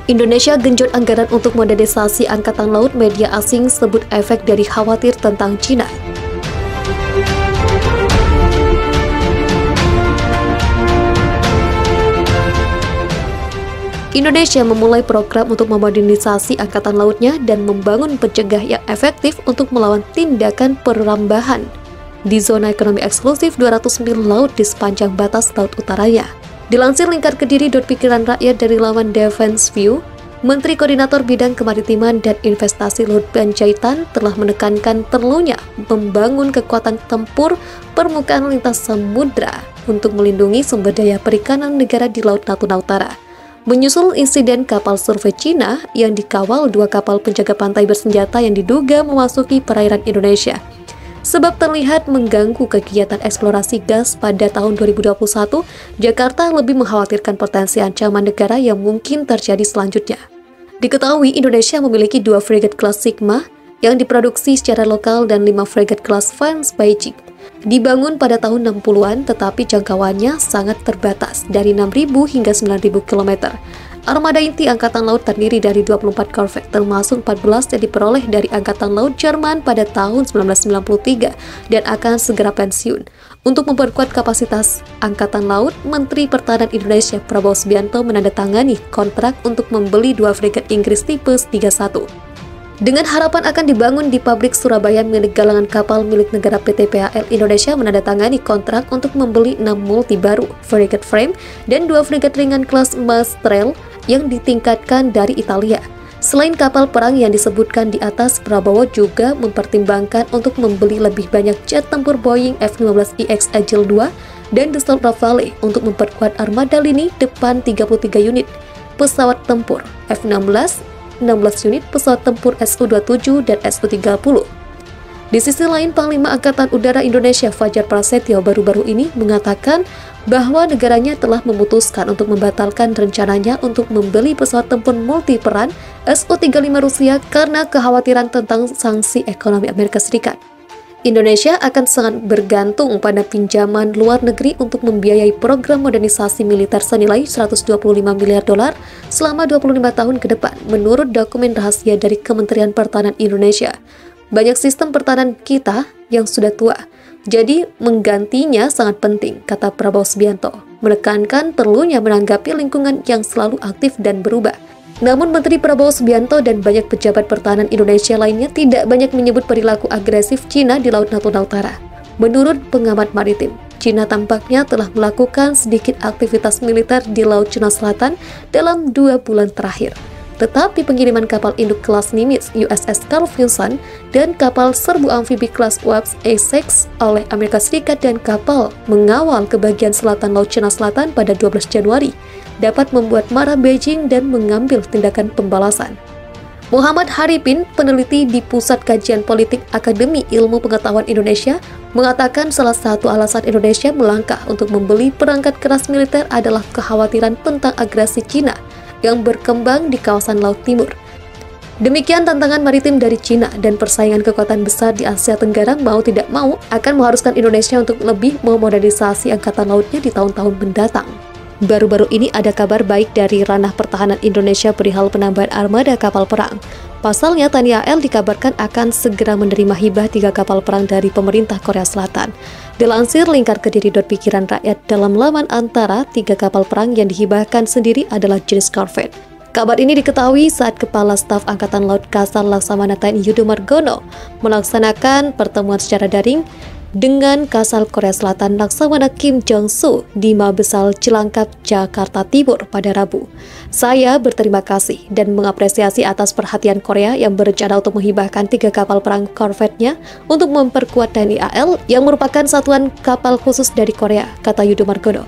Indonesia genjot anggaran untuk modernisasi Angkatan Laut. Media asing sebut efek dari khawatir tentang Cina. Indonesia memulai program untuk memodernisasi Angkatan Lautnya dan membangun pencegah yang efektif untuk melawan tindakan perambahan di zona ekonomi eksklusif 200 mil laut di sepanjang batas laut utaranya. Dilansir lingkar Kediri Pikiran Rakyat dari laman Defense View, Menteri Koordinator Bidang Kemaritiman dan Investasi Luhut Panjaitan telah menekankan perlunya membangun kekuatan tempur permukaan lintas samudra untuk melindungi sumber daya perikanan negara di Laut Natuna Utara. Menyusul insiden kapal survei Cina yang dikawal 2 kapal penjaga pantai bersenjata yang diduga memasuki perairan Indonesia, sebab terlihat mengganggu kegiatan eksplorasi gas pada tahun 2021, Jakarta lebih mengkhawatirkan potensi ancaman negara yang mungkin terjadi selanjutnya. Diketahui Indonesia memiliki 2 fregat kelas Sigma yang diproduksi secara lokal dan 5 fregat kelas Vance Beijing. Dibangun pada tahun 60-an, tetapi jangkauannya sangat terbatas dari 6.000 hingga 9.000 km. Armada inti Angkatan Laut terdiri dari 24 korvet, termasuk 14 yang diperoleh dari Angkatan Laut Jerman pada tahun 1993 dan akan segera pensiun. Untuk memperkuat kapasitas Angkatan Laut, Menteri Pertahanan Indonesia Prabowo Subianto menandatangani kontrak untuk membeli 2 fregat Inggris tipe 31. Dengan harapan akan dibangun di pabrik Surabaya milik galangan kapal milik negara PT PAL, Indonesia menandatangani kontrak untuk membeli 6 multi baru, fregat frame, dan 2 fregat ringan kelas Mastrel yang ditingkatkan dari Italia. Selain kapal perang yang disebutkan di atas, Prabowo juga mempertimbangkan untuk membeli lebih banyak jet tempur Boeing F-15EX Agile 2 dan Dassault Rafale untuk memperkuat armada lini depan 33 unit pesawat tempur F-16, 16 unit pesawat tempur Su-27 dan Su-30. Di sisi lain, Panglima Angkatan Udara Indonesia Fajar Prasetyo baru-baru ini mengatakan bahwa negaranya telah memutuskan untuk membatalkan rencananya untuk membeli pesawat tempur multiperan Su-35 Rusia karena kekhawatiran tentang sanksi ekonomi Amerika Serikat. Indonesia akan sangat bergantung pada pinjaman luar negeri untuk membiayai program modernisasi militer senilai 125 miliar dolar selama 25 tahun ke depan, menurut dokumen rahasia dari Kementerian Pertahanan Indonesia. Banyak sistem pertahanan kita yang sudah tua, jadi menggantinya sangat penting, kata Prabowo Subianto, menekankan perlunya menanggapi lingkungan yang selalu aktif dan berubah. Namun Menteri Prabowo Subianto dan banyak pejabat pertahanan Indonesia lainnya tidak banyak menyebut perilaku agresif Cina di Laut Natuna Utara. Menurut pengamat maritim, Cina tampaknya telah melakukan sedikit aktivitas militer di Laut Cina Selatan dalam 2 bulan terakhir. Tetapi pengiriman kapal induk kelas Nimitz USS Carl Vinson dan kapal serbu amfibi kelas Wasp Essex oleh Amerika Serikat dan kapal mengawal ke bagian selatan Laut Cina Selatan pada 12 Januari dapat membuat marah Beijing dan mengambil tindakan pembalasan. Muhammad Haripin, peneliti di Pusat Kajian Politik Akademi Ilmu Pengetahuan Indonesia, mengatakan salah satu alasan Indonesia melangkah untuk membeli perangkat keras militer adalah kekhawatiran tentang agresi Cina yang berkembang di kawasan Laut Timur. Demikian tantangan maritim dari Cina dan persaingan kekuatan besar di Asia Tenggara mau tidak mau akan mengharuskan Indonesia untuk lebih memodernisasi angkatan lautnya di tahun-tahun mendatang. Baru-baru ini ada kabar baik dari ranah pertahanan Indonesia perihal penambahan armada kapal perang. Pasalnya, TNI AL dikabarkan akan segera menerima hibah 3 kapal perang dari pemerintah Korea Selatan. Dilansir lingkar Kediri Pikiran Rakyat dalam laman Antara, 3 kapal perang yang dihibahkan sendiri adalah jenis korvet. Kabar ini diketahui saat Kepala Staf Angkatan Laut Kasar Laksamana TNI Yudo Margono melaksanakan pertemuan secara daring dengan Kasal Korea Selatan Laksamana Kim Jong-soo di Mabesal Cilangkap, Jakarta Timur pada Rabu. Saya berterima kasih dan mengapresiasi atas perhatian Korea yang berencana untuk menghibahkan 3 kapal perang korvetnya untuk memperkuat TNI AL yang merupakan satuan kapal khusus dari Korea, kata Yudo Margono.